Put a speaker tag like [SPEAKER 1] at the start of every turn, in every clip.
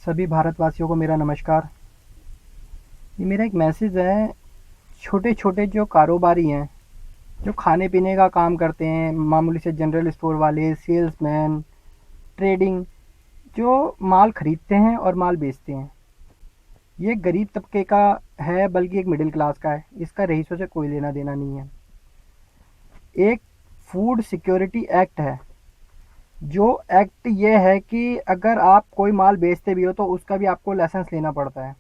[SPEAKER 1] सभी भारतवासियों को मेरा नमस्कार। ये मेरा एक मैसेज है। छोटे छोटे जो कारोबारी हैं, जो खाने पीने का काम करते हैं, मामूली से जनरल स्टोर वाले, सेल्समैन, ट्रेडिंग, जो माल खरीदते हैं और माल बेचते हैं, ये गरीब तबके का है, बल्कि एक मिडिल क्लास का है। इसका रईसों से कोई लेना देना नहीं है। एक फूड सिक्योरिटी एक्ट है। जो एक्ट ये है कि अगर आप कोई माल बेचते भी हो तो उसका भी आपको लाइसेंस लेना पड़ता है।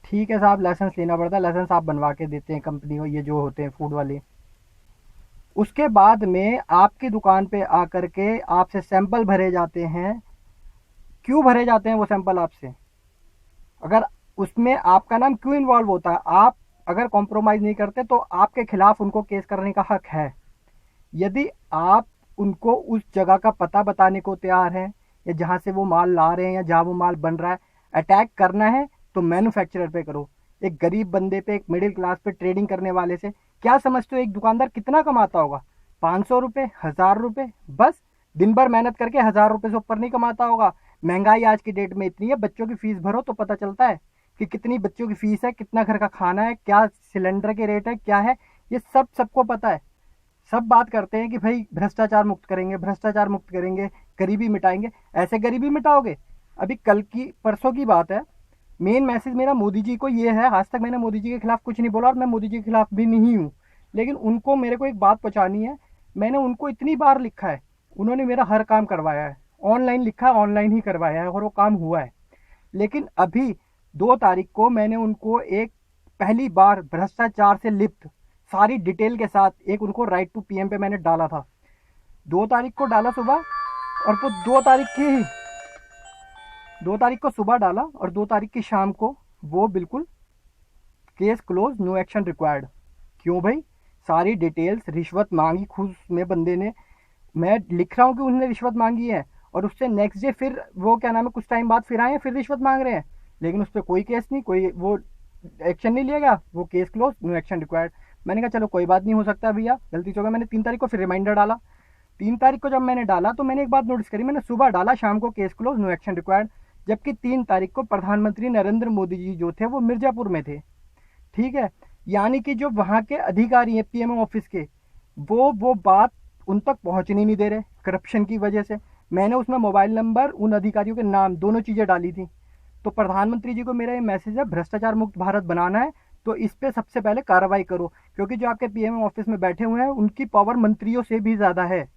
[SPEAKER 1] ठीक है साहब, लाइसेंस लेना पड़ता है, लाइसेंस आप बनवा के देते हैं कंपनी को, ये जो होते हैं फूड वाले। उसके बाद में आपकी दुकान पे आकर के आपसे सैंपल भरे जाते हैं। क्यों भरे जाते हैं वो सैंपल आपसे? अगर उसमें आपका नाम क्यों इन्वॉल्व होता है? आप अगर कॉम्प्रोमाइज़ नहीं करते तो आपके खिलाफ उनको केस करने का हक है। यदि आप उनको उस जगह का पता बताने को तैयार हैं, या जहाँ से वो माल ला रहे हैं या जहाँ वो माल बन रहा है, अटैक करना है तो मैन्युफैक्चरर पे करो। एक गरीब बंदे पे, एक मिडिल क्लास पे ट्रेडिंग करने वाले से क्या समझते हो एक दुकानदार कितना कमाता होगा? 500 रुपये, 1000 रुपये, बस। दिन भर मेहनत करके 1000 रुपये से ऊपर नहीं कमाता होगा। महंगाई आज की डेट में इतनी है, बच्चों की फीस भरो तो पता चलता है कि कितनी बच्चों की फीस है, कितना घर का खाना है, क्या सिलेंडर के रेट है, क्या है। ये सब सबको पता है। सब बात करते हैं कि भाई भ्रष्टाचार मुक्त करेंगे, भ्रष्टाचार मुक्त करेंगे, गरीबी मिटाएंगे। ऐसे गरीबी मिटाओगे? अभी कल की परसों की बात है। मेन मैसेज मेरा मोदी जी को ये है, आज तक मैंने मोदी जी के खिलाफ कुछ नहीं बोला और मैं मोदी जी के खिलाफ भी नहीं हूँ, लेकिन उनको मेरे को एक बात पहुँचानी है। मैंने उनको इतनी बार लिखा है, उन्होंने मेरा हर काम करवाया है। ऑनलाइन लिखा है, ऑनलाइन ही करवाया है और वो काम हुआ है। लेकिन अभी 2 तारीख को मैंने उनको एक पहली बार भ्रष्टाचार से लिप्त सारी डिटेल के साथ एक उनको राइट टू पीएम पे मैंने डाला था। 2 तारीख को डाला सुबह, और वो 2 तारीख को सुबह डाला और 2 तारीख की शाम को वो बिल्कुल case close, no action required. क्यों भाई? सारी डिटेल्स, रिश्वत मांगी खुद में बंदे ने। मैं लिख रहा हूँ कि उन्होंने रिश्वत मांगी है, और उससे नेक्स्ट डे फिर वो क्या नाम है, कुछ टाइम बाद फिर आए हैं, फिर रिश्वत मांग रहे हैं। लेकिन उस पर कोई केस नहीं, कोई वो एक्शन नहीं लिया गया। वो case close, no action required. मैंने कहा चलो कोई बात नहीं, हो सकता है भैया गलती से हो गया। मैंने 3 तारीख को फिर रिमाइंडर डाला। 3 तारीख को जब मैंने डाला तो मैंने एक बात नोटिस करी, मैंने सुबह डाला, शाम को case close, no action required. जबकि 3 तारीख को प्रधानमंत्री नरेंद्र मोदी जी जो थे वो मिर्जापुर में थे। ठीक है, यानी कि जो वहाँ के अधिकारी हैं पीएमओ ऑफिस के, वो बात उन तक पहुँचने नहीं दे रहे करप्शन की वजह से। मैंने उसमें मोबाइल नंबर, उन अधिकारियों के नाम, दोनों चीज़ें डाली थी। तो प्रधानमंत्री जी को मेरा ये मैसेज है, भ्रष्टाचार मुक्त भारत बनाना है तो इस पे सबसे पहले कार्रवाई करो। क्योंकि जो आपके पीएमओ ऑफिस में बैठे हुए हैं उनकी पावर मंत्रियों से भी ज़्यादा है,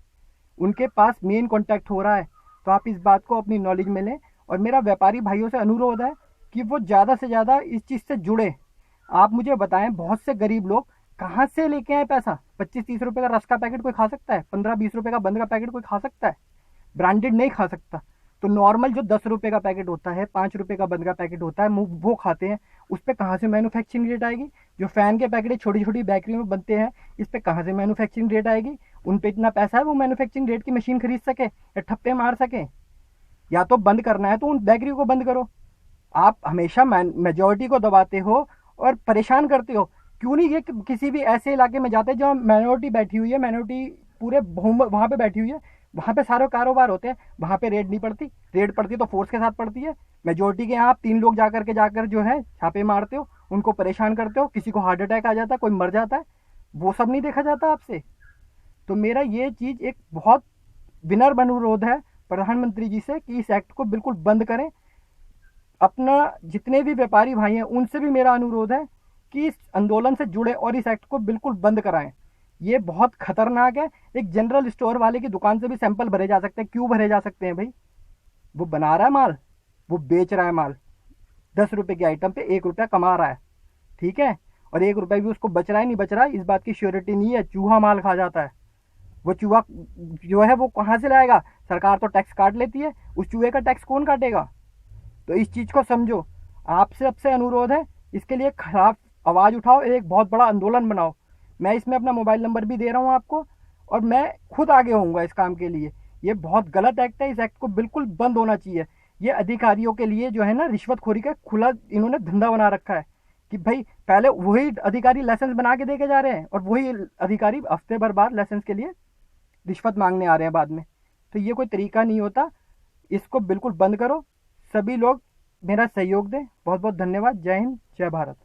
[SPEAKER 1] उनके पास मेन कांटेक्ट हो रहा है। तो आप इस बात को अपनी नॉलेज में लें। और मेरा व्यापारी भाइयों से अनुरोध है कि वो ज़्यादा से ज़्यादा इस चीज़ से जुड़े। आप मुझे बताएं, बहुत से गरीब लोग कहाँ से लेके आए पैसा? 25-30 रुपए का रस का पैकेट कोई खा सकता है? 15-20 रुपए का बंद का पैकेट कोई खा सकता है? ब्रांडेड नहीं खा सकता। तो नॉर्मल जो 10 रुपए का पैकेट होता है, 5 रुपए का बंद का पैकेट होता है, वो खाते हैं। उस पर कहाँ से मैन्युफैक्चरिंग रेट आएगी? जो फैन के पैकेट छोटी छोटी बेकरी में बनते हैं, इस पर कहाँ से मैन्युफैक्चरिंग रेट आएगी? उन पर इतना पैसा है वो मैन्युफैक्चरिंग रेट की मशीन खरीद सके या ठप्पे मार सके? या तो बंद करना है तो उन बेकरी को बंद करो। आप हमेशा मेजोरिटी को दबाते हो और परेशान करते हो। क्यों नहीं ये किसी भी ऐसे इलाके में जाते हैं जहाँ माइनॉरिटी बैठी हुई है, माइनॉरिटी पूरे वहाँ पे बैठी हुई है, वहाँ पे सारे कारोबार होते हैं, वहाँ पे रेड नहीं पड़ती। रेड पड़ती तो फोर्स के साथ पड़ती है। मेजोरिटी के यहाँ आप 3 लोग जाकर जो है छापे मारते हो, उनको परेशान करते हो, किसी को हार्ट अटैक आ जाता है, कोई मर जाता है। वो सब नहीं देखा जाता आपसे। तो मेरा ये चीज़ एक बहुत विनम्र अनुरोध है प्रधानमंत्री जी से कि इस एक्ट को बिल्कुल बंद करें। अपना जितने भी व्यापारी भाई हैं उनसे भी मेरा अनुरोध है कि इस आंदोलन से जुड़े और इस एक्ट को बिल्कुल बंद कराएं। ये बहुत खतरनाक है। एक जनरल स्टोर वाले की दुकान से भी सैंपल भरे जा सकते हैं। क्यों भरे जा सकते हैं भाई? वो बना रहा है माल, वो बेच रहा है माल, 10 रुपए की आइटम पे 1 रुपया कमा रहा है। ठीक है, और 1 रुपया भी उसको बच रहा है नहीं बच रहा है इस बात की श्योरिटी नहीं है। चूहा माल खा जाता है। वो चूहा जो है वो कहाँ से लाएगा? सरकार तो टैक्स काट लेती है, उस चूहे का टैक्स कौन काटेगा? तो इस चीज़ को समझो। आपसे सबसे अनुरोध है, इसके लिए खराब आवाज़ उठाओ, एक बहुत बड़ा आंदोलन बनाओ। मैं इसमें अपना मोबाइल नंबर भी दे रहा हूँ आपको, और मैं खुद आगे होऊंगा इस काम के लिए। ये बहुत गलत एक्ट है, इस एक्ट को बिल्कुल बंद होना चाहिए। ये अधिकारियों के लिए जो है ना, रिश्वतखोरी का खुला इन्होंने धंधा बना रखा है कि भाई पहले वही अधिकारी लाइसेंस बना के दे के जा रहे हैं और वही अधिकारी हफ्ते भर बाद लाइसेंस के लिए रिश्वत मांगने आ रहे हैं बाद में। तो ये कोई तरीका नहीं होता। इसको बिल्कुल बंद करो। सभी लोग मेरा सहयोग दें। बहुत बहुत धन्यवाद। जय हिंद, जय भारत।